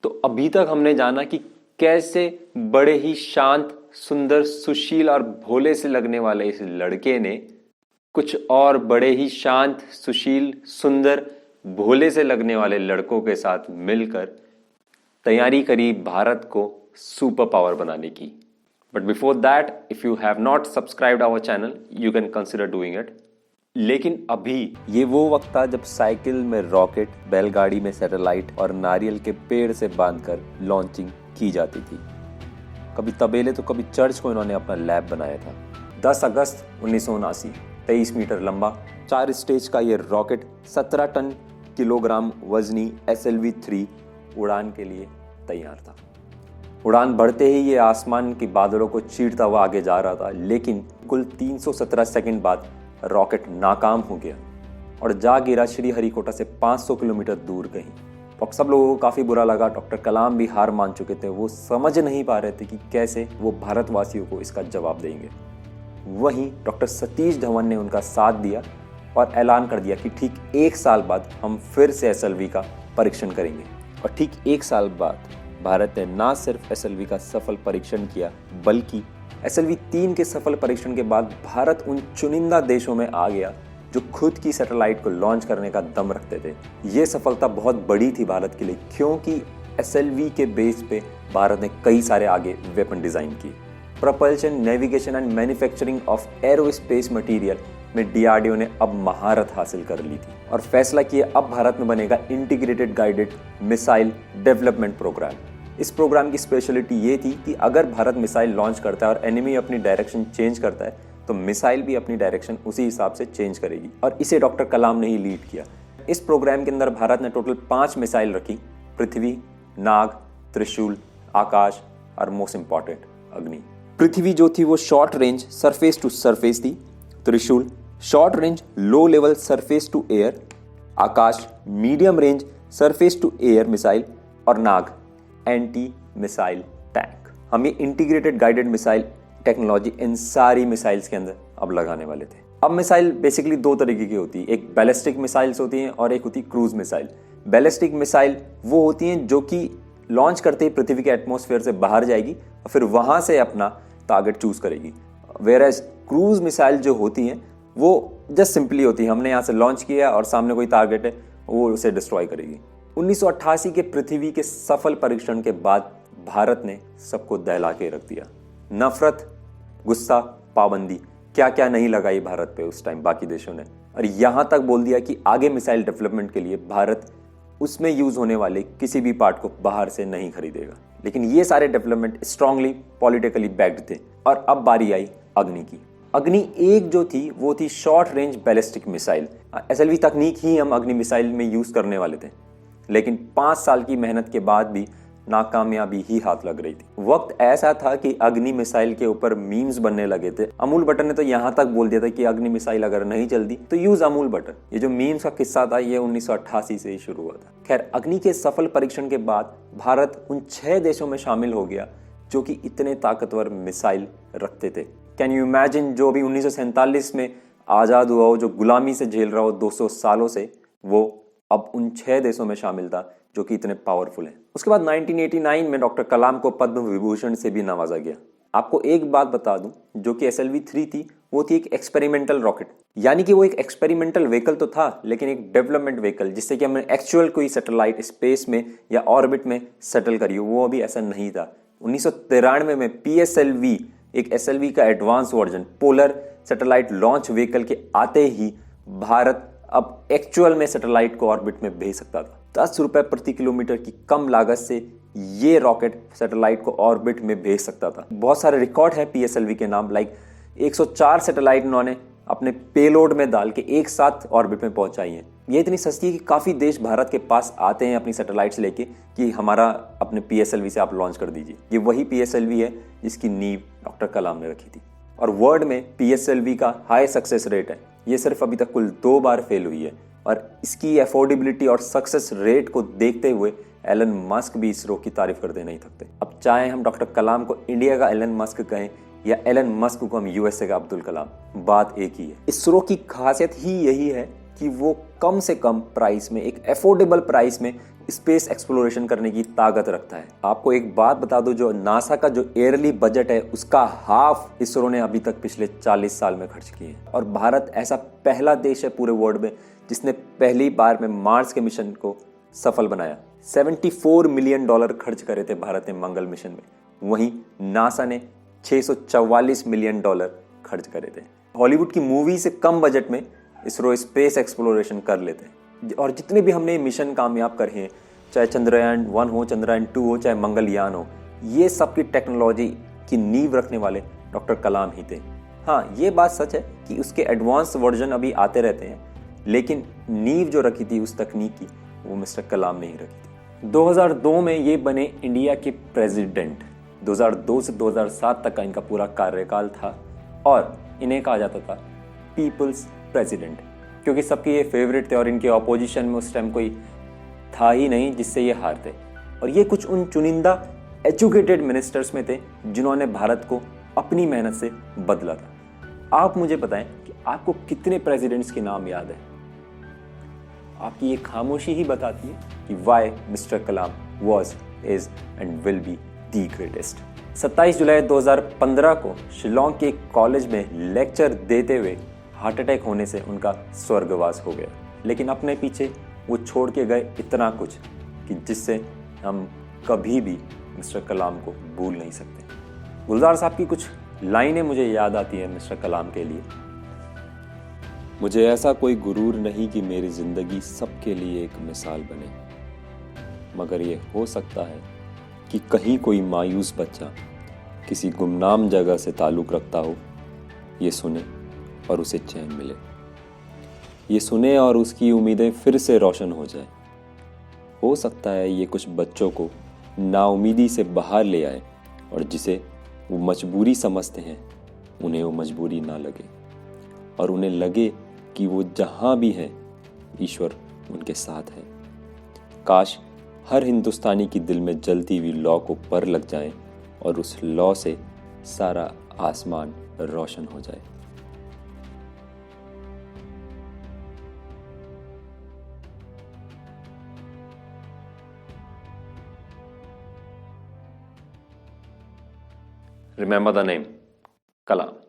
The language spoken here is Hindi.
तो अभी तक हमने जाना कि कैसे बड़े ही शांत, सुंदर, सुशील और भोले से लगने वाले इस लड़के ने कुछ और बड़े ही शांत, सुशील, सुंदर, भोले से लगने वाले लड़कों के साथ मिलकर तैयारी करी भारत को सुपर पावर बनाने की। But before that, if you have not subscribed our channel, you can consider doing it. लेकिन अभी ये वो वक्त था जब साइकिल में रॉकेट, बैलगाड़ी में सैटेलाइट और नारियल के पेड़ से बांधकर लॉन्चिंग की जाती थी। कभी तबेले तो कभी चर्च को इन्होंने अपना लैब बनाया था। 10 अगस्त 1979, 23 मीटर लंबा, 4 स्टेज का ये रॉकेट 17 टन किलोग्राम वजनी SLV-3 उड़ान के लिए तैयार था। उड़ान बढ़ते ही ये आसमान के बादलों को चीरता हुआ आगे जा रहा था, लेकिन कुल 317 सेकंड बाद रॉकेट नाकाम हो गया और जा गिरा श्रीहरिकोटा से 500 किलोमीटर दूर कहीं। तो सब लोगों को काफ़ी बुरा लगा। डॉक्टर कलाम भी हार मान चुके थे। वो समझ नहीं पा रहे थे कि कैसे वो भारतवासियों को इसका जवाब देंगे। वहीं डॉक्टर सतीश धवन ने उनका साथ दिया और ऐलान कर दिया कि ठीक 1 साल बाद हम फिर से SLV का परीक्षण करेंगे। और ठीक 1 साल बाद भारत ने ना सिर्फ SLV का सफल परीक्षण किया, बल्कि SLV-3 के सफल परीक्षण के बाद भारत उन चुनिंदा देशों में आ गया जो खुद की सैटेलाइट को लॉन्च करने का दम रखते थे। ये सफलता बहुत बड़ी थी भारत के लिए, क्योंकि SLV के बेस पे भारत ने कई सारे आगे वेपन डिजाइन किए। Propulsion, navigation and manufacturing of aerospace material में DRDO ने अब महारत हासिल कर ली थी और फैसला किया अब भारत में बनेगा integrated guided missile development programme. इस प्रोग्राम की स्पेशलिटी ये थी कि अगर भारत मिसाइल लॉन्च करता है और एनिमी अपनी डायरेक्शन चेंज करता है, तो मिसाइल भी अपनी डायरेक्शन उसी हिसाब से चेंज करेगी। और इसे डॉक्टर कलाम ने ही लीड किया। इस प्रोग्राम के अंदर भारत ने टोटल 5 मिसाइल रखी: पृथ्वी, नाग, त्रिशूल, आकाश और मोस्ट इंपॉर्टेंट अग्नि। पृथ्वी जो थी वो short range surface to surface थी, Trishul short range low level surface to air, Akash medium range surface to air missile और नाग एंटी मिसाइल टैंक। हम ये इंटीग्रेटेड गाइडेड मिसाइल टेक्नोलॉजी इन सारी मिसाइल्स के अंदर अब लगाने वाले थे। अब मिसाइल बेसिकली 2 तरीके की होती है, एक बैलिस्टिक मिसाइल्स होती हैं और एक होती है क्रूज मिसाइल। बैलिस्टिक मिसाइल वो होती हैं जो कि लॉन्च करते ही पृथ्वी के एटमॉस्फेयर से बाहर जाएगी और फिर वहां से अपना टारगेट चूज करेगी। वेयरएज क्रूज मिसाइल जो होती हैं वो जस्ट सिंपली होती है, हमने यहाँ से लॉन्च किया और सामने कोई टारगेट है, वो उसे डिस्ट्रॉय करेगी। 1988 के पृथ्वी के सफल परीक्षण के बाद भारत ने सबको दहला के रख दिया। नफरत, गुस्सा, पाबंदी, क्या क्या नहीं लगाई भारत पे उस टाइम बाकी देशों ने, और यहां तक बोल दिया कि आगे मिसाइल डेवलपमेंट के लिए भारत उसमें यूज होने वाले किसी भी पार्ट को बाहर से नहीं खरीदेगा। लेकिन ये सारे डेवलपमेंट स्ट्रांगली पॉलिटिकली बैक्ड थे। और अब बारी आई अग्नि की। अग्नि 1 जो थी वो थी short range ballistic missile. SLV तकनीक ही हम अग्नि मिसाइल में यूज करने वाले थे, लेकिन 5 साल की मेहनत के बाद भी नाकामयाबी ही हाथ लग रही थी। वक्त ऐसा था कि अग्नि मिसाइल के ऊपर मीम्स बनने लगे थे। अमूल बटन ने तो यहां तक बोल दिया था कि अग्नि मिसाइल अगर नहीं चलती तो यूज अमूल बटन। ये जो मीम्स का किस्सा था ये 1988 से ही शुरू हुआ था। खैर, अग्नि के सफल परीक्षण के बाद भारत उन 6 देशों में शामिल हो गया जो कि इतने ताकतवर मिसाइल रखते थे। कैन यू इमेजिन, जो भी 1947 में आजाद हुआ हो, जो गुलामी से झेल रहा हो 200 सालों से, वो अब उन 6 देशों में शामिल था जो कि इतने पावरफुल हैं। उसके बाद 1989 में डॉक्टर कलाम को पद्म विभूषण से भी नवाजा गया। आपको एक बात बता दूं, जो कि SLV-3 थी वो थी एक एक्सपेरिमेंटल रॉकेट, यानी कि वो एक एक्सपेरिमेंटल व्हीकल तो था, लेकिन एक डेवलपमेंट व्हीकल, जिससे कि हमने एक्चुअल कोई सैटेलाइट स्पेस में या ऑर्बिट में सेटल करी हो, वो अभी ऐसा नहीं था। 1993 में PSLV, एक SLV का advance version, polar satellite launch vehicle के आते ही भारत अब एक्चुअल में सैटेलाइट को ऑर्बिट में भेज सकता था। 10 रुपए प्रति किलोमीटर की कम लागत से ये रॉकेट सैटेलाइट को ऑर्बिट में भेज सकता था। बहुत सारे रिकॉर्ड है PSLV के नाम, लाइक 104 सैटेलाइट उन्होंने अपने पेलोड में डाल के एक साथ ऑर्बिट में पहुंचाई है। ये इतनी सस्ती है कि काफी देश भारत के पास आते हैं अपनी सैटेलाइट्स लेके कि हमारा अपने PSLV से आप लॉन्च कर दीजिए। ये वही PSLV है जिसकी नींव डॉक्टर कलाम ने रखी थी। और वर्ल्ड में PSLV का हाई सक्सेस रेट है। ये सिर्फ अभी तक कुल 2 बार फेल हुई है और इसकी अफोर्डेबिलिटी और सक्सेस रेट को देखते हुए एलन मस्क भी इसरो की तारीफ करते नहीं थकते। अब चाहे हम डॉक्टर कलाम को इंडिया का एलन मस्क कहें या एलन मस्क को हम USA का अब्दुल कलाम, बात एक ही है। इसरो की खासियत ही यही है कि वो कम से कम प्राइस में, एक एफोर्डेबल प्राइस में स्पेस एक्सप्लोरेशन करने की ताकत रखता है। आपको एक बात बता दूं, जो नासा का जो ईयरली बजट है उसका हाफ इसरो ने अभी तक पिछले 40 साल में खर्च किए हैं। और भारत ऐसा पहला देश है पूरे वर्ल्ड में जिसने पहली बार में मार्स के मिशन को सफल बनाया। $74 मिलियन खर्च करे थे भारत ने मंगल मिशन में, वहीं नासा ने $644 मिलियन खर्च करे थे। हॉलीवुड की मूवी से कम बजट में इसरो स्पेस एक्सप्लोरेशन कर लेते हैं। और जितने भी हमने मिशन कामयाब करे हैं, चाहे चंद्रयान 1 हो, चंद्रयान 2 हो, चाहे मंगलयान हो, ये सब की टेक्नोलॉजी की नींव रखने वाले डॉक्टर कलाम ही थे। हाँ, ये बात सच है कि उसके एडवांस वर्जन अभी आते रहते हैं, लेकिन नींव जो रखी थी उस तकनीक की, वो मिस्टर कलाम ने ही रखी थी। 2002 में ये बने इंडिया के प्रेसिडेंट। 2002 से 2007 तक का इनका पूरा कार्यकाल था और इन्हें कहा जाता था पीपल्स प्रेसिडेंट, क्योंकि सबके ये फेवरेट थे और इनके ऑपोजिशन में उस टाइम कोई था ही नहीं जिससे ये हारते। और ये कुछ उन चुनिंदा एजुकेटेड मिनिस्टर्स में थे जिन्होंने भारत को अपनी मेहनत से बदला था। आप मुझे बताएं कि आपको कितने प्रेसिडेंट्स के नाम याद है? आपकी ये खामोशी ही बताती है कि why mister Kalam was, is and will be the greatest. 27 जुलाई 2015 को शिलोंग के कॉलेज में लेक्चर देते हुए हार्ट अटैक होने से उनका स्वर्गवास हो गया, लेकिन अपने पीछे वो छोड़ के गए इतना कुछ कि जिससे हम कभी भी मिस्टर कलाम को भूल नहीं सकते। गुलजार साहब की कुछ लाइनें मुझे याद आती है मिस्टर कलाम के लिए। मुझे ऐसा कोई गुरूर नहीं कि मेरी जिंदगी सबके लिए एक मिसाल बने, मगर ये हो सकता है कि कहीं कोई मायूस बच्चा किसी गुमनाम जगह से ताल्लुक़ रखता हो, ये सुने और उसे चैन मिले, ये सुने और उसकी उम्मीदें फिर से रोशन हो जाए। हो सकता है ये कुछ बच्चों को नाउमीदी से बाहर ले आए और जिसे वो मजबूरी समझते हैं उन्हें वो मजबूरी ना लगे और उन्हें लगे कि वो जहाँ भी हैं ईश्वर उनके साथ है। काश हर हिंदुस्तानी की दिल में जलती हुई लौ को पर लग जाए और उस लौ से सारा आसमान रोशन हो जाए। Remember the name, Kalam.